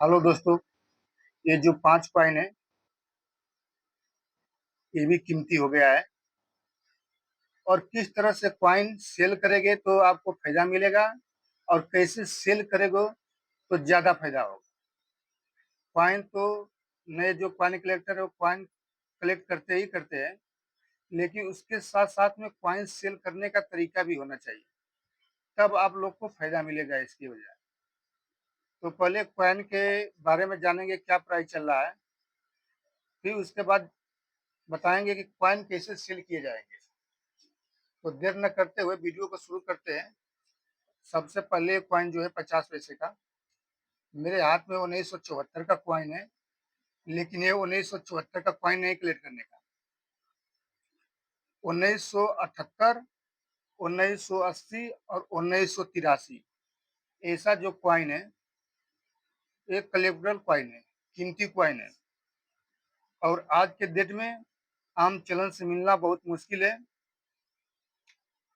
Hello दोस्तों। ये जो 5 कॉइन है, ये भी कीमती हो गया है। और किस तरह से कॉइन सेल करेंगे तो आपको फायदा मिलेगा, और कैसे सेल करेंगे तो ज्यादा फायदा होगा। कॉइन तो नए जो कॉइन कलेक्टर है वो कॉइन कलेक्ट करते ही करते हैं, लेकिन उसके साथ साथ में कॉइन सेल करने का तरीका भी होना चाहिए, तब आप लोग को फायदा मिलेगा इसकी वजह। तो पहले कॉइन के बारे में जानेंगे, क्या प्राइस चल रहा है, फिर उसके बाद बताएंगे कि कॉइन कैसे सेल किए जाएंगे। तो देर न करते हुए वीडियो को शुरू करते हैं। सबसे पहले कॉइन जो है 50 पैसे का, मेरे हाथ में 1974 का कॉइन है, लेकिन ये 1974 का कॉइन नहीं कलेक्ट करने का। 1978, 1980 और 1983 ऐसा जो कॉइन है, एक कलेक्टेबल कॉइन है, कीमती कॉइन है। और आज के डेट में आम चलन से मिलना बहुत मुश्किल है,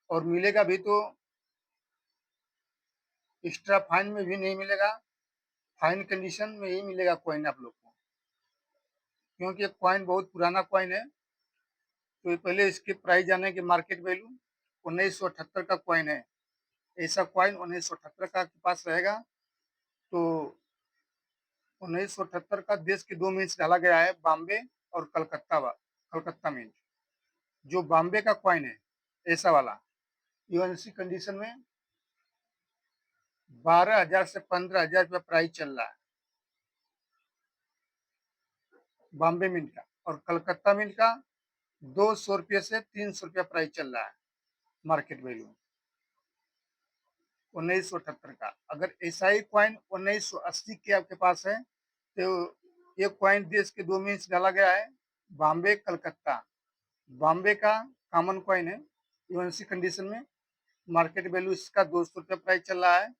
और मिलेगा भी तो एक्स्ट्रा फाइन में भी नहीं मिलेगा, फाइन कंडीशन में ही मिलेगा कॉइन आप लोग को, क्योंकि कॉइन बहुत पुराना कॉइन है। तो पहले इसके प्राइस जाने की मार्केट वैल्यू। 1978 का कॉइन है, ऐसा कॉइन 1978 का आपके पास रहेगा। तो 1978 का देश के दो मिंट डाला गया है, बॉम्बे और कलकत्ता मिंट। जो बॉम्बे का कॉइन है ऐसा वाला, यूएनसी कंडीशन में 12,000 से 15,000 रुपया प्राइस चल रहा है बॉम्बे मिंट का। और कलकत्ता मिंट का 200 रुपये से 300 रुपया प्राइस चल रहा है मार्केट वैल्यू 1978 का। अगर ऐसा ही कॉइन 1980 के आपके पास है, तो ये कॉइन देश के दो में डाला गया है, बॉम्बे कलकत्ता। बॉम्बे का कॉमन कॉइन है, यूएनसी कंडीशन में मार्केट वैल्यू इसका 200 रुपया प्राइस चल रहा है।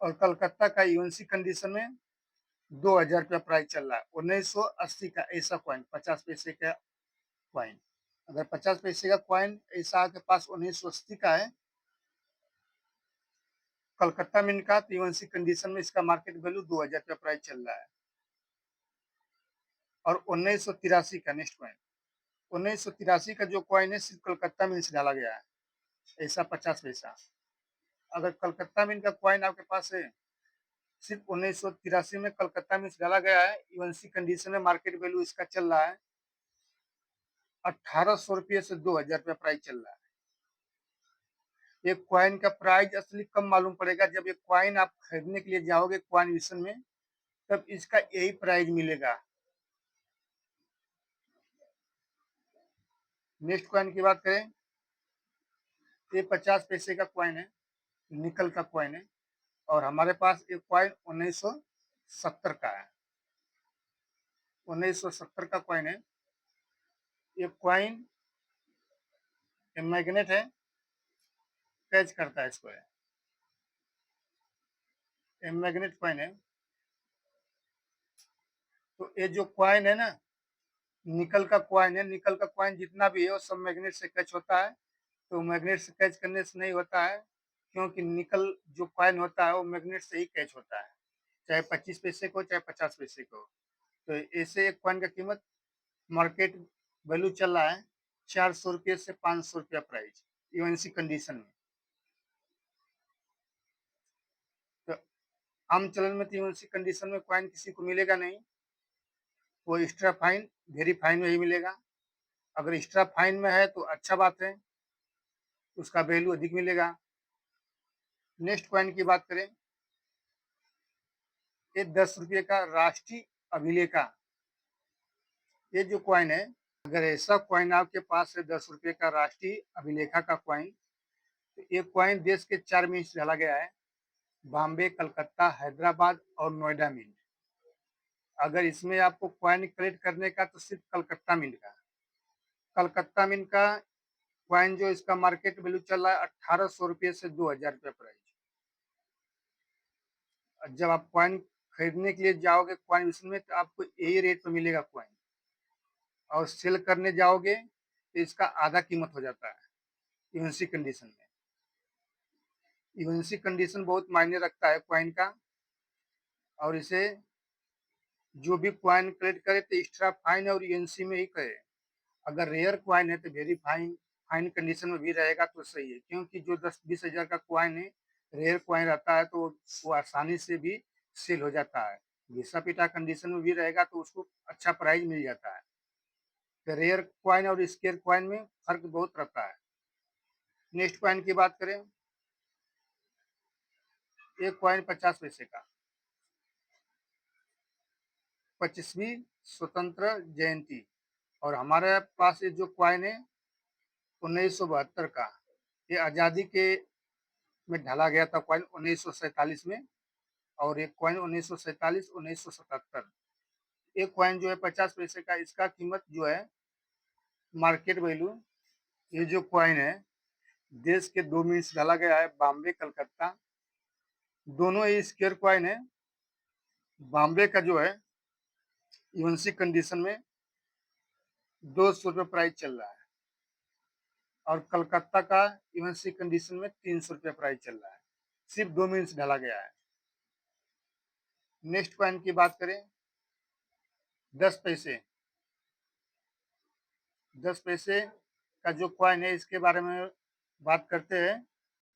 और कलकत्ता का यूएनसी कंडीशन में 2,000 रुपया प्राइस चल रहा है। 1980 का ऐसा कॉइन 50 पैसे का कॉइन, अगर 50 पैसे का कॉइन ऐसा आपके पास 1980 का है कलकत्ता मिंट का, तो यूएनसी कंडीशन में इसका मार्केट वैल्यू 2,000 रुपया प्राइस चल रहा है। और 1983 का नेक्स्ट कॉइन, 1983 का जो कॉइन है सिर्फ कलकत्ता मिंट से डाला गया है, ऐसा 50 पैसा। अगर कलकत्ता मिंट का कॉइन आपके पास है, सिर्फ 1983 में कलकत्ता मिंट से डाला गया है, यूएनसी कंडीशन में मार्केट वैल्यू इसका चल रहा है 1,800 रुपये से 2,000 रुपया प्राइस चल रहा है। एक कॉइन का प्राइस असली कम मालूम पड़ेगा जब ये कॉइन आप खरीदने के लिए जाओगे कॉइन मिशन में, तब इसका यही प्राइस मिलेगा। नेक्स्ट कॉइन की बात करें, ये 50 पैसे का कॉइन है, निकल का कॉइन है। और हमारे पास एक कॉइन 1970 का है, 1970 का कॉइन है। ये कॉइन मैग्नेट है, कैच करता है इसको, ये मैग्नेट कॉइन है। तो ये जो कॉइन है ना, निकल का कॉइन है, निकल का कॉइन जितना भी है वो सब मैग्नेट से कैच होता है। तो मैग्नेट से कैच करने से नहीं होता है, क्योंकि निकल जो कॉइन होता है वो मैग्नेट से ही कैच होता है, चाहे 25 पैसे को चाहे 50 पैसे को। तो ऐसे एक कॉइन का कीमत मार्केट वैल्यू चल रहा है 400 रुपये से 500 रुपया प्राइस, यूएनसी कंडीशन में। तो आम चलन में तो यूएनसी कंडीशन में कॉइन किसी को मिलेगा नहीं, वो एक्स्ट्रा फाइन वेरी फाइन में ही मिलेगा। अगर एक्स्ट्रा फाइन में है तो अच्छा बात है, उसका वैल्यू अधिक मिलेगा। नेक्स्ट कॉइन की बात करें, ये 10 रुपये का राष्ट्रीय अभिलेखा, ये जो कॉइन है, अगर ऐसा कॉइन आपके पास है 10 रुपये का राष्ट्रीय अभिलेखा का कॉइन, तो ये कॉइन देश के 4 मिंट डाला गया है, बॉम्बे कलकत्ता हैदराबाद और नोएडा मिंट। अगर इसमें आपको कॉइन कलेक्ट करने का तो सिर्फ कलकत्ता मिंट का, कलकत्ता मिंट का कॉइन जो इसका मार्केट वैल्यू चल रहा है 1,800 रुपये से 2,000 रुपये प्राइस। जब आप कॉइन खरीदने के लिए जाओगे कॉइन मिशन में, तो आपको यही रेट पर मिलेगा कॉइन, और सेल करने जाओगे तो इसका आधा कीमत हो जाता है यूएनसी कंडीशन में। यूएनसी कंडीशन बहुत मायने रखता है कॉइन का। और इसे जो भी कॉइन कलेक्ट करे तो एक्स्ट्रा फाइन और यूएनसी में ही करे। अगर रेयर कॉइन है तो वेरी फाइन फाइन कंडीशन में भी रहेगा तो सही है, क्योंकि जो 10-20 हजार का कॉइन है, रेयर कॉइन रहता है तो वो आसानी से भी सेल हो जाता है। घिसा पिटा कंडीशन में भी रहेगा तो उसको अच्छा प्राइस मिल जाता है। तो रेयर कॉइन और स्केयर कॉइन में फर्क बहुत रहता है। नेक्स्ट कॉइन की बात करें, एक कॉइन 50 पैसे का, 25वीं स्वतंत्र जयंती। और हमारे पास ये जो कॉइन है 1972 का, ये आज़ादी के में ढाला गया था कॉइन 1947 में। और एक कॉइन 1947 1977। एक कॉइन जो है 50 पैसे का, इसका कीमत जो है मार्केट वैल्यू, ये जो कॉइन है देश के दो में डाला गया है, बॉम्बे कलकत्ता दोनों ही स्क्वायर कॉइन है। बॉम्बे का जो है यूएनसी कंडीशन में 200 रुपये प्राइस चल रहा है, और कलकत्ता का यूएनसी कंडीशन में 300 रुपये प्राइस चल रहा है। सिर्फ 2 ढला गया है। नेक्स्ट कॉइन की बात करें, 10 पैसे। 10 पैसे का जो कॉइन है इसके बारे में बात करते हैं।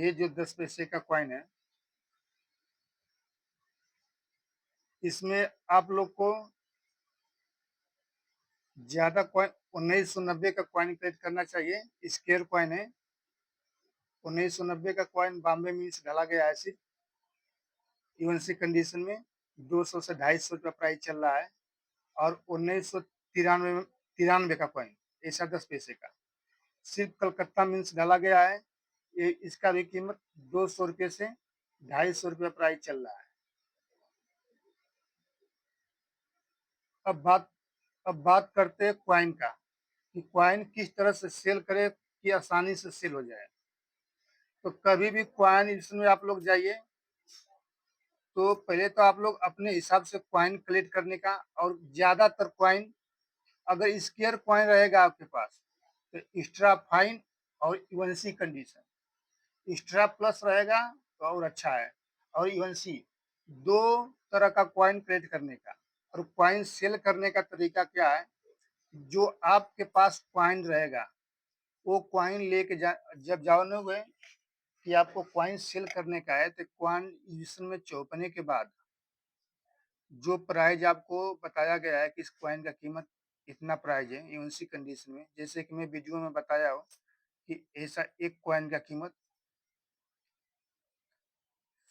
ये जो 10 पैसे का कॉइन है, इसमें आप लोग को ज्यादा कॉइन 1990 का कॉइन कलेक्ट करना चाहिए। स्क्वायर कॉइन है, 1990 का कॉइन बॉम्बे में डाला गया है। सिर्फ यूएनसी कंडीशन में 200 से 250 रुपया प्राइस चल रहा है। और 1993 का कॉइन, ऐसा 10 पैसे का सिर्फ कलकत्ता मीन्स डाला गया है। ये इसका भी कीमत 200 रुपये से 250 रुपया प्राइस चल रहा है। अब बात अब बात करते हैं क्वाइन का, कि क्वाइन किस तरह से सेल करे कि आसानी से सेल हो जाए। तो कभी भी क्वाइन इसमें आप लोग जाइए तो पहले तो आप लोग अपने हिसाब से क्वाइन कलेक्ट करने का, और ज्यादातर क्वाइन अगर स्क्वायर क्वाइन रहेगा आपके पास तो एक्स्ट्रा फाइन और यूएनसी कंडीशन, एक्स्ट्रा प्लस रहेगा तो और अच्छा है। और यूएनसी दो तरह का क्वाइन कलेक्ट करने का। और क्वाइन सेल करने का तरीका क्या है, जो आपके पास क्वाइन रहेगा वो क्वाइन लेके जब जाओगे कि आपको क्वाइन सेल करने का है, तो क्वाइन में चौंकने के बाद जो प्राइस आपको बताया गया है कि इस क्वाइन का कीमत इतना प्राइस है यूएनसी कंडीशन में, जैसे कि मैं वीडियो में बताया हो कि ऐसा एक क्वाइन का कीमत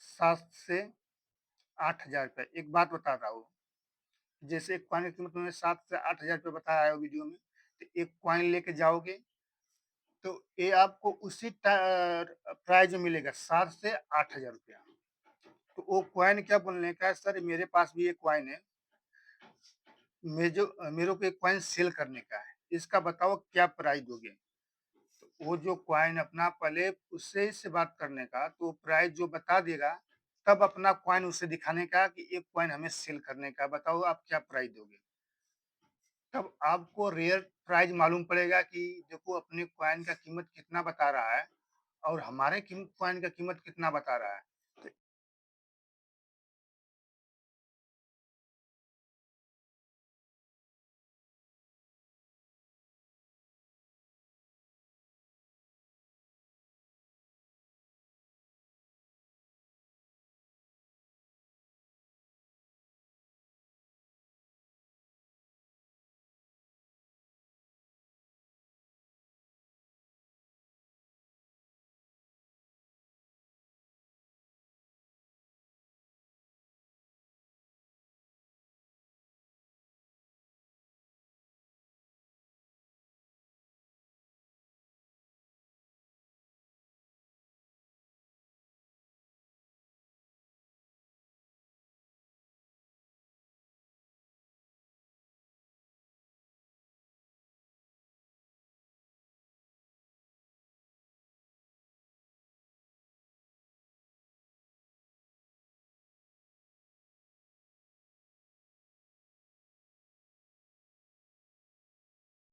7 से 8 हजार रुपये। एक बात बता रहा हूँ, जैसे एक क्वाइन की कीमत मैंने 7 से 8 हजार रुपये बताया है वीडियो में, तो एक क्वाइन लेके जाओगे तो ये आपको उसी प्राइस में मिलेगा, 7 से 8 हजार रुपया। तो वो क्वाइन क्या बोलने का है, सर मेरे पास भी एक क्वाइन है, मेरे को एक क्वाइन सेल करने का है, इसका बताओ क्या प्राइस दोगे। तो वो जो क्वाइन अपना पहले उससे से बात करने का, तो प्राइस जो बता देगा तब अपना क्वाइन उसे दिखाने का कि एक क्वाइन हमें सेल करने का, बताओ आप क्या प्राइस दोगे। तब आपको रियल प्राइस मालूम पड़ेगा कि देखो अपने क्वाइन का कीमत कितना बता रहा है और हमारे कॉइन का कीमत कितना बता रहा है।